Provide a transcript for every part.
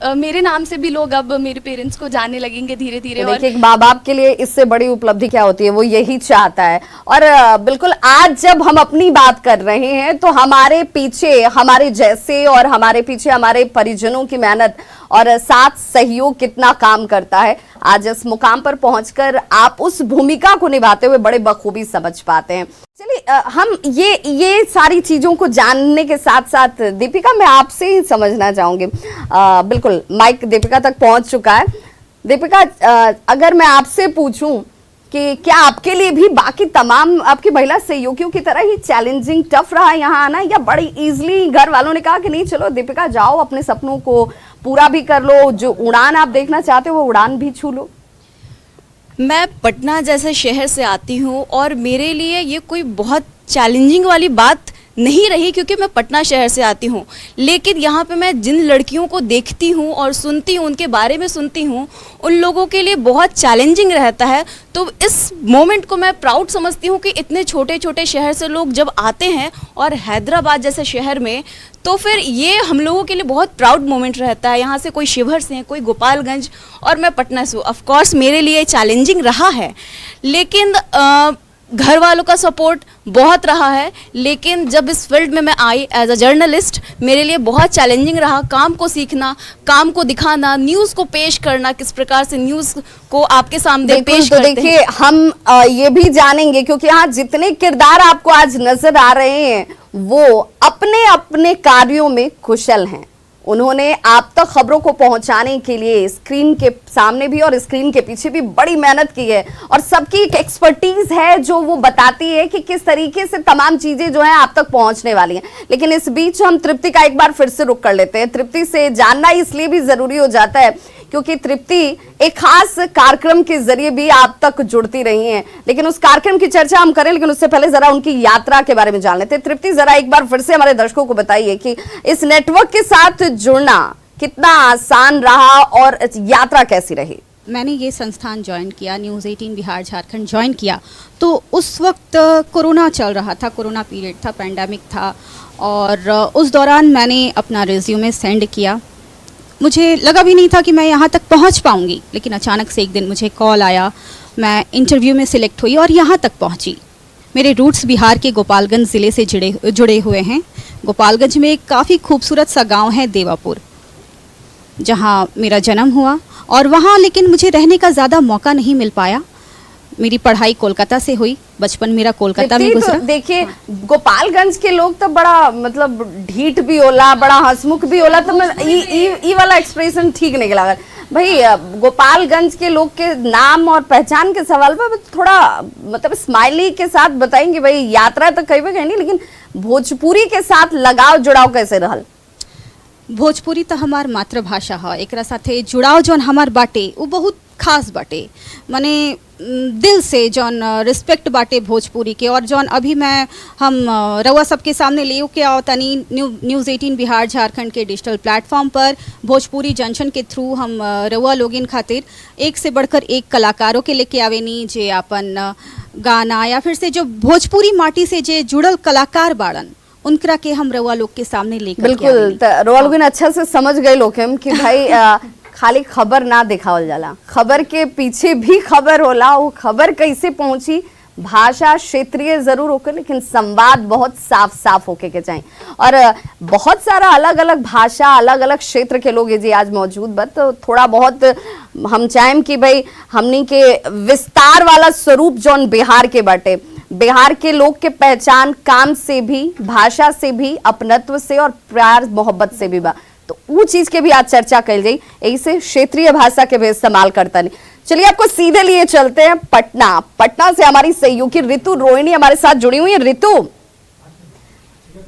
मेरे नाम से भी लोग अब मेरे पेरेंट्स को जानने लगेंगे धीरे धीरे। और देखिए, माँ बाप के लिए इससे बड़ी उपलब्धि क्या होती है, वो यही चाहता है। और बिल्कुल आज जब हम अपनी बात कर रहे हैं तो हमारे पीछे हमारे जैसे और हमारे पीछे हमारे परिजनों की मेहनत और साथ सहयोग कितना काम करता है, आज इस मुकाम पर पहुंचकर आप उस भूमिका को निभाते हुए बड़े बखूबी समझ पाते हैं। चलिए, हम ये सारी चीजों को जानने के साथ साथ दीपिका, मैं आपसे ही समझना चाहूंगी। बिल्कुल माइक दीपिका तक पहुंच चुका है। दीपिका, अगर मैं आपसे पूछूं कि क्या आपके लिए भी बाकी तमाम आपकी महिला सहयोगियों की तरह ही चैलेंजिंग टफ रहा यहाँ आना, या बड़ी इजीली घर वालों ने कहा कि नहीं चलो दीपिका जाओ, अपने सपनों को पूरा भी कर लो, जो उड़ान आप देखना चाहते हो वो उड़ान भी छू लो? मैं पटना जैसे शहर से आती हूँ और मेरे लिए ये कोई बहुत चैलेंजिंग वाली बात नहीं रही, क्योंकि मैं पटना शहर से आती हूँ। लेकिन यहाँ पे मैं जिन लड़कियों को देखती हूँ और सुनती हूँ, उनके बारे में सुनती हूँ, उन लोगों के लिए बहुत चैलेंजिंग रहता है। तो इस मोमेंट को मैं प्राउड समझती हूँ कि इतने छोटे छोटे शहर से लोग जब आते हैं और हैदराबाद जैसे शहर में, तो फिर ये हम लोगों के लिए बहुत प्राउड मोमेंट रहता है। यहाँ से कोई शिवहर से हैं, कोई गोपालगंज, और मैं पटना से हूँ। ऑफकोर्स मेरे लिए चैलेंजिंग रहा है, लेकिन घर वालों का सपोर्ट बहुत रहा है। लेकिन जब इस फील्ड में मैं आई एज अ जर्नलिस्ट, मेरे लिए बहुत चैलेंजिंग रहा काम को सीखना, काम को दिखाना, न्यूज़ को पेश करना, किस प्रकार से न्यूज़ को आपके सामने पेश करते हैं। देखिए, हम ये भी जानेंगे क्योंकि यहाँ जितने किरदार आपको आज नजर आ रहे हैं वो अपने अपने कार्यों में कुशल हैं। उन्होंने आप तक खबरों को पहुंचाने के लिए स्क्रीन के सामने भी और स्क्रीन के पीछे भी बड़ी मेहनत की है, और सबकी एक एक्सपर्टीज है जो वो बताती है कि किस तरीके से तमाम चीजें जो हैं आप तक पहुंचने वाली हैं। लेकिन इस बीच हम तृप्ति का एक बार फिर से रुख कर लेते हैं। तृप्ति से जानना इसलिए भी जरूरी हो जाता है क्योंकि तृप्ति एक खास कार्यक्रम के जरिए भी आप तक जुड़ती रही हैं। लेकिन उस कार्यक्रम की चर्चा हम करें, लेकिन उससे पहले जरा उनकी यात्रा के बारे में जान लेते हैं। तृप्ति, जरा एक बार फिर से हमारे दर्शकों को बताइए कि इस नेटवर्क के साथ जुड़ना कितना आसान रहा और यात्रा कैसी रही? मैंने ये संस्थान ज्वाइन किया, न्यूज़ 18 बिहार झारखंड ज्वाइन किया, तो उस वक्त कोरोना चल रहा था, कोरोना पीरियड था, पैंडेमिक था, और उस दौरान मैंने अपना रिज्यूमे सेंड किया। मुझे लगा भी नहीं था कि मैं यहाँ तक पहुँच पाऊँगी, लेकिन अचानक से एक दिन मुझे कॉल आया, मैं इंटरव्यू में सिलेक्ट हुई और यहाँ तक पहुँची। मेरे रूट्स बिहार के गोपालगंज ज़िले से जुड़े हुए हैं। गोपालगंज में एक काफ़ी खूबसूरत सा गांव है देवापुर, जहाँ मेरा जन्म हुआ, और वहाँ लेकिन मुझे रहने का ज़्यादा मौका नहीं मिल पाया। मेरी पढ़ाई कोलकाता से हुई, बचपन मेरा कोलकाता में गुजरा। देखिए, गोपालगंज के लोग तो बड़ा मतलब ढीठ भी होला, बड़ा हंसमुख भी होला, तो मैं ई वाला एक्सप्रेशन ठीक नहीं लगा भाई। गोपालगंज के लोग के नाम और पहचान के सवाल पर थोड़ा मतलब स्माइली के साथ बताएंगे भाई। यात्रा तो कहीं भी नहीं, लेकिन भोजपुरी के साथ लगाव जुड़ाव कैसे रहल? भोजपुरी तो हमार मातृभाषा है, एकरा साथे जुड़ाव जौन हमार बाटे वो बहुत खास बाटे, माने दिल से जौन रिस्पेक्ट बाटे भोजपुरी के। और जौन अभी हम रउआ सबके सामने ले के आओ तनी न्यूज़ 18 बिहार झारखंड के डिजिटल प्लेटफॉर्म पर भोजपुरी जंक्शन के थ्रू हम रउआ लोगिन खातिर एक से बढ़कर एक कलाकारों के लेके आवेनी, जे अपन गाना या फिर से जो भोजपुरी माटी से जे जुड़ल कलाकार बाड़न, उनकरा के हम रउआ लोग के सामने लेकर बिल्कुल रउआ लोग अच्छा से समझ गए लोग हम कि भाई खाली खबर ना दिखावल जाला, खबर के पीछे भी खबर होला। वो खबर कैसे पहुंची, भाषा क्षेत्रीय जरूर होकर, लेकिन संवाद बहुत साफ साफ होके के चाहिए। और बहुत सारा अलग अलग भाषा, अलग अलग क्षेत्र के लोग जी आज मौजूद बा, तो थोड़ा बहुत हम चाहें कि भाई हमनी के विस्तार वाला स्वरूप जौन बिहार के बाटे, बिहार के लोग के पहचान काम से भी, भाषा से भी, अपनत्व से और प्यार मोहब्बत से भी बा, तो वो चीज के भी आज चर्चा कर जाए। यही से क्षेत्रीय भाषा के भी इस्तेमाल करता नहीं। चलिए आपको सीधे लिए चलते हैं पटना से हमारी सहयोगी ऋतु रोहिणी हमारे साथ जुड़ी हुई है। ऋतु,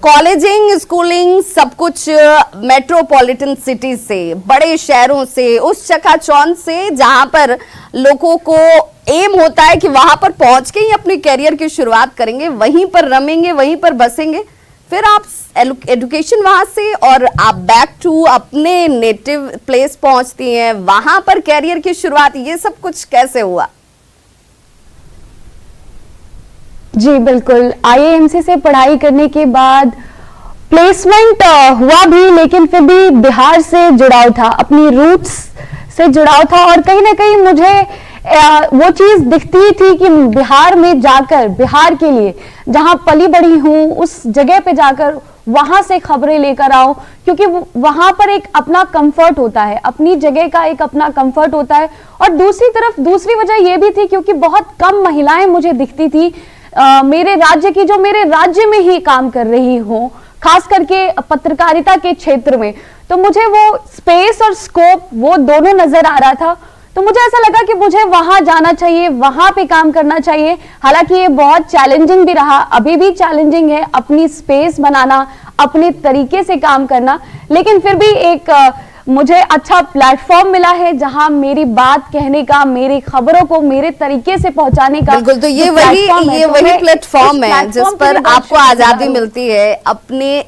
कॉलेजिंग, स्कूलिंग सब कुछ मेट्रोपॉलिटन सिटी से, बड़े शहरों से, उस चकाचौंध से जहां पर लोगों को एम होता है कि वहां पर पहुंच के ही अपने कैरियर की शुरुआत करेंगे, वहीं पर रमेंगे, वहीं पर बसेंगे, फिर आप एजुकेशन वहां से और आप बैक टू अपने नेटिव प्लेस पहुंचती हैं, वहां पर कैरियर की शुरुआत, ये सब कुछ कैसे हुआ? जी बिल्कुल, आईएएमसी से पढ़ाई करने के बाद प्लेसमेंट हुआ भी, लेकिन फिर भी बिहार से जुड़ाव था, अपनी रूट्स से जुड़ाव था। और कहीं ना कहीं मुझे वो चीज दिखती थी कि बिहार में जाकर, बिहार के लिए जहां पली बड़ी हूं उस जगह पे जाकर वहां से खबरें लेकर आओ, क्योंकि वहां पर एक अपना कंफर्ट होता है, अपनी जगह का एक अपना कंफर्ट होता है। और दूसरी तरफ दूसरी वजह यह भी थी क्योंकि बहुत कम महिलाएं मुझे दिखती थी मेरे राज्य की, जो मेरे राज्य में ही काम कर रही हो, खास करके पत्रकारिता के क्षेत्र में। तो मुझे वो स्पेस और स्कोप वो दोनों नजर आ रहा था। तो मुझे ऐसा लगा कि मुझे वहां जाना चाहिए, वहां पे काम करना चाहिए। हालांकि ये बहुत चैलेंजिंग भी रहा, अभी भी चैलेंजिंग है अपनी स्पेस बनाना, अपने तरीके से काम करना, लेकिन फिर भी एक मुझे अच्छा प्लेटफॉर्म मिला है जहां मेरी बात कहने का, मेरी खबरों को मेरे तरीके से पहुंचाने का। बिल्कुल, तो ये वही प्लेटफॉर्म है जिस पर आपको आजादी मिलती है अपने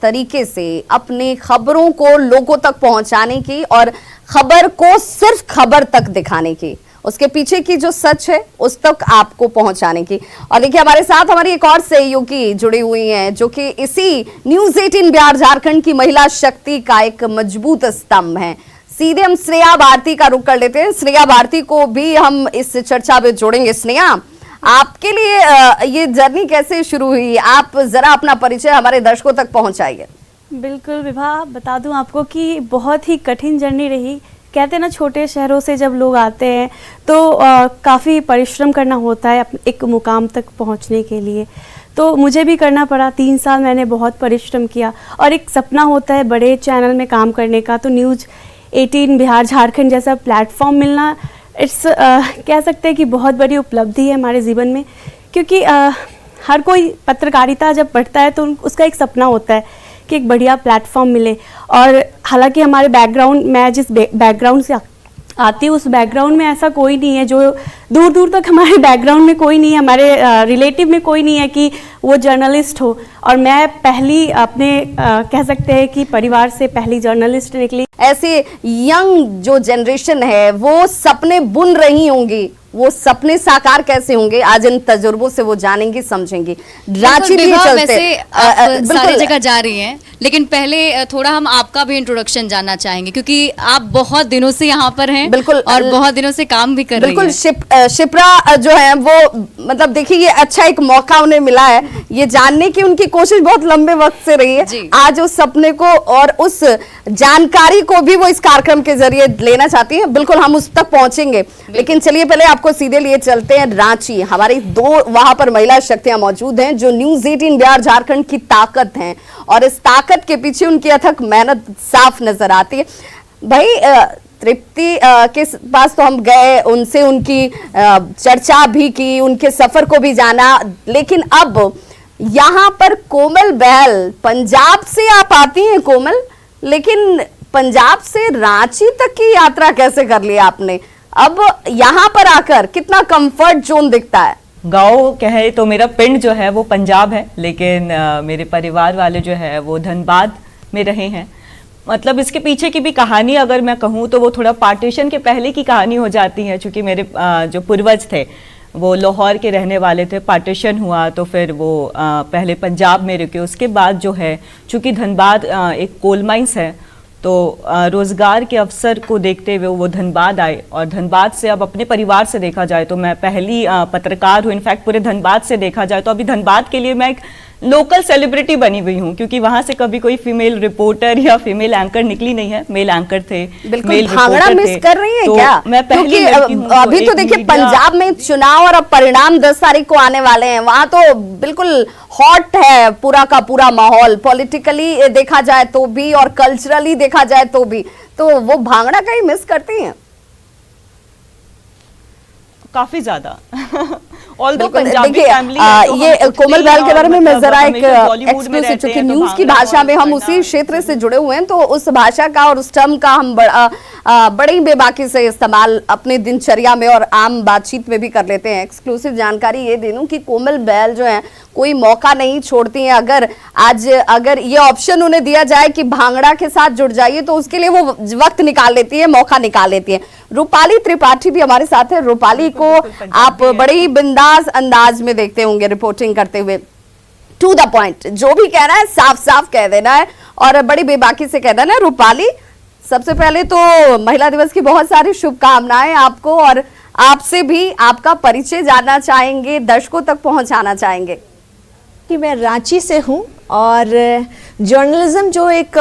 तरीके से अपनी खबरों को लोगों तक पहुंचाने की और खबर को सिर्फ खबर तक दिखाने की, उसके पीछे की जो सच है उस तक आपको पहुंचाने की। और देखिए हमारे साथ हमारी एक और सहयोगी जुड़ी हुई हैं जो कि इसी न्यूज़ 18 बिहार झारखंड की महिला शक्ति का एक मजबूत स्तंभ है। सीधे हम स्नेहा भारती का रुख कर लेते हैं। स्नेहा भारती को भी हम इस चर्चा में जोड़ेंगे। स्नेहा, आपके लिए ये जर्नी कैसे शुरू हुई? आप जरा अपना परिचय हमारे दर्शकों तक पहुंचाइए। बिल्कुल विभा, बता दूं आपको कि बहुत ही कठिन जर्नी रही। कहते हैं ना, छोटे शहरों से जब लोग आते हैं तो काफ़ी परिश्रम करना होता है एक मुकाम तक पहुंचने के लिए। तो मुझे भी करना पड़ा। 3 साल मैंने बहुत परिश्रम किया और एक सपना होता है बड़े चैनल में काम करने का। तो न्यूज़ 18 बिहार झारखंड जैसा प्लेटफॉर्म मिलना कह सकते हैं कि बहुत बड़ी उपलब्धि है हमारे जीवन में, क्योंकि हर कोई पत्रकारिता जब पढ़ता है तो उसका एक सपना होता है कि एक बढ़िया प्लेटफॉर्म मिले। और हालांकि हमारे बैकग्राउंड, मैं जिस बैकग्राउंड से आती हूँ उस बैकग्राउंड में ऐसा कोई नहीं है, जो दूर दूर तक हमारे बैकग्राउंड में कोई नहीं है, हमारे रिलेटिव में कोई नहीं है कि वो जर्नलिस्ट हो। और मैं पहली अपने कह सकते हैं कि परिवार से पहली जर्नलिस्ट निकली। ऐसे यंग जो जनरेशन है वो सपने बुन रही होंगी, वो सपने साकार कैसे होंगे आज इन तजुर्बों से वो जानेंगी, समझेंगी। रांची भी चलते आप सारी जगह जा रही हैं, लेकिन पहले थोड़ा हम आपका भी इंट्रोडक्शन जानना चाहेंगे क्योंकि आप बहुत दिनों से यहाँ पर हैं। बिल्कुल, और बहुत दिनों से काम भी कर रही हैं। बिल्कुल, शिप्रा जो है वो मतलब देखिए ये अच्छा एक मौका उन्हें मिला है, ये जानने की उनकी कोशिश बहुत लंबे वक्त से रही है। आज उस सपने को और उस जानकारी को भी वो इस कार्यक्रम के जरिए लेना चाहती है। बिल्कुल, हम उस तक पहुंचेंगे, लेकिन चलिए पहले आपको सीधे लिए चलते हैं रांची। हमारी 2 वहां पर महिला शक्तियां मौजूद हैं जो न्यूज़ 18 बिहार झारखंड की ताकत हैं और इस ताकत के पीछे उनकी अथक मेहनत साफ नजर आती है। भाई तृप्ति के पास तो हम गए, उनसे उनकी चर्चा भी की, उनके सफर को भी जाना, लेकिन अब यहाँ पर कोमल बहल, पंजाब से आप आती हैं कोमल, लेकिन पंजाब से रांची तक की यात्रा कैसे कर ली आपने? अब यहाँ पर आकर कितना कंफर्ट जोन दिखता है? गाँव कहे तो मेरा पिंड जो है वो पंजाब है, लेकिन मेरे परिवार वाले जो है वो धनबाद में रहे हैं। मतलब इसके पीछे की भी कहानी अगर मैं कहूँ तो वो थोड़ा पार्टीशन के पहले की कहानी हो जाती है, क्योंकि मेरे जो पूर्वज थे वो लाहौर के रहने वाले थे। पार्टीशन हुआ तो फिर वो पहले पंजाब में रुके, उसके बाद जो है चूँकि धनबाद एक कोल माइंस है तो रोज़गार के अवसर को देखते हुए वो धनबाद आए। और धनबाद से अब अपने परिवार से देखा जाए तो मैं पहली पत्रकार हूँ, इनफैक्ट पूरे धनबाद से देखा जाए तो अभी धनबाद के लिए मैं एक लोकल सेलिब्रिटी बनी हुई हूँ, क्योंकि वहां से कभी कोई फीमेल रिपोर्टर या फीमेल एंकर निकली नहीं है। मेल एंकर थे, मेल भांगड़ा मिस कर रही है तो क्या? मैं पहले अभी तो देखिए पंजाब में चुनाव और अब परिणाम 10 तारीख को आने वाले हैं, वहां तो बिल्कुल हॉट है पूरा का पूरा माहौल, पॉलिटिकली देखा जाए तो भी और कल्चरली देखा जाए तो भी। तो वो भांगड़ा कहीं मिस करती हैं? काफी ज्यादा। देखिए ये कोमल बहल के बारे में मैं जरा एक एक्सक्लूसिव, चूंकि न्यूज की भाषा में हम उसी क्षेत्र से जुड़े हुए हैं तो उस भाषा का और उस टर्म का हम बड़ी बेबाकी से इस्तेमाल अपने दिनचर्या में और आम बातचीत में भी कर लेते हैं। एक्सक्लूसिव जानकारी ये दे दूं कि कोमल बहल जो है कोई मौका नहीं छोड़ती हैं। अगर ये ऑप्शन उन्हें दिया जाए कि भांगड़ा के साथ जुड़ जाइए तो उसके लिए वो वक्त निकाल लेती है, मौका निकाल लेती है। रूपाली त्रिपाठी भी हमारे साथ है। रूपाली को आप बड़े ही बिंदास अंदाज में देखते होंगे रिपोर्टिंग करते हुए। टू द पॉइंट, जो भी कहना है साफ साफ कह देना है और बड़ी बेबाकी से कह देना है। रूपाली, सबसे पहले तो महिला दिवस की बहुत सारी शुभकामनाएं आपको, और आपसे भी आपका परिचय जानना चाहेंगे, दर्शकों तक पहुंचाना चाहेंगे। कि मैं रांची से हूँ और जर्नलिज्म जो एक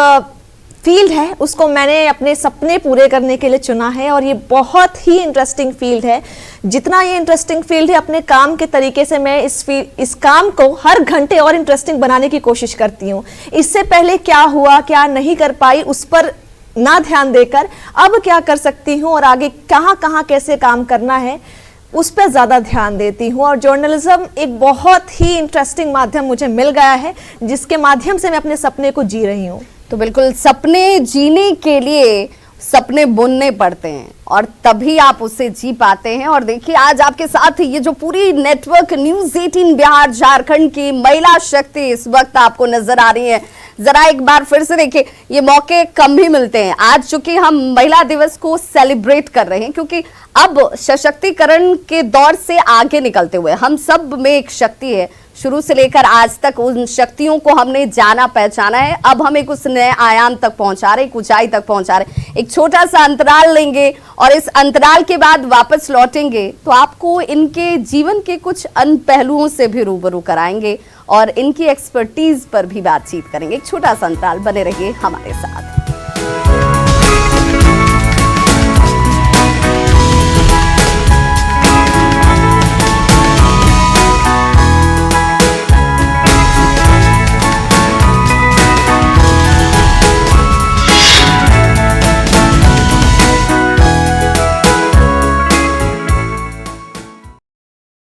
फील्ड है उसको मैंने अपने सपने पूरे करने के लिए चुना है, और ये बहुत ही इंटरेस्टिंग फील्ड है। जितना ये इंटरेस्टिंग फील्ड है, अपने काम के तरीके से मैं इस काम को हर घंटे और इंटरेस्टिंग बनाने की कोशिश करती हूँ। इससे पहले क्या हुआ, क्या नहीं कर पाई, उस पर ना ध्यान देकर अब क्या कर सकती हूँ और आगे कहाँ कहाँ कैसे काम करना है, उस पर ज़्यादा ध्यान देती हूँ। और जर्नलिज्म एक बहुत ही इंटरेस्टिंग माध्यम मुझे मिल गया है, जिसके माध्यम से मैं अपने सपने को जी रही हूँ। तो बिल्कुल, सपने जीने के लिए सपने बुनने पड़ते हैं और तभी आप उससे जी पाते हैं। और देखिए, आज आपके साथ ये जो पूरी नेटवर्क न्यूज़ 18 बिहार झारखंड की महिला शक्ति इस वक्त आपको नजर आ रही है। जरा एक बार फिर से देखिए, ये मौके कम ही मिलते हैं। आज चूंकि हम महिला दिवस को सेलिब्रेट कर रहे हैं, क्योंकि अब सशक्तिकरण के दौर से आगे निकलते हुए हम सब में एक शक्ति है, शुरू से लेकर आज तक उन शक्तियों को हमने जाना पहचाना है। अब हम एक उस नए आयाम तक पहुंचा रहे, एक ऊंचाई तक पहुंचा रहे। एक छोटा सा अंतराल लेंगे और इस अंतराल के बाद वापस लौटेंगे तो आपको इनके जीवन के कुछ अन्य पहलुओं से भी रूबरू कराएंगे और इनकी एक्सपर्टीज पर भी बातचीत करेंगे। एक छोटा सा अंतराल, बने रहिए हमारे साथ।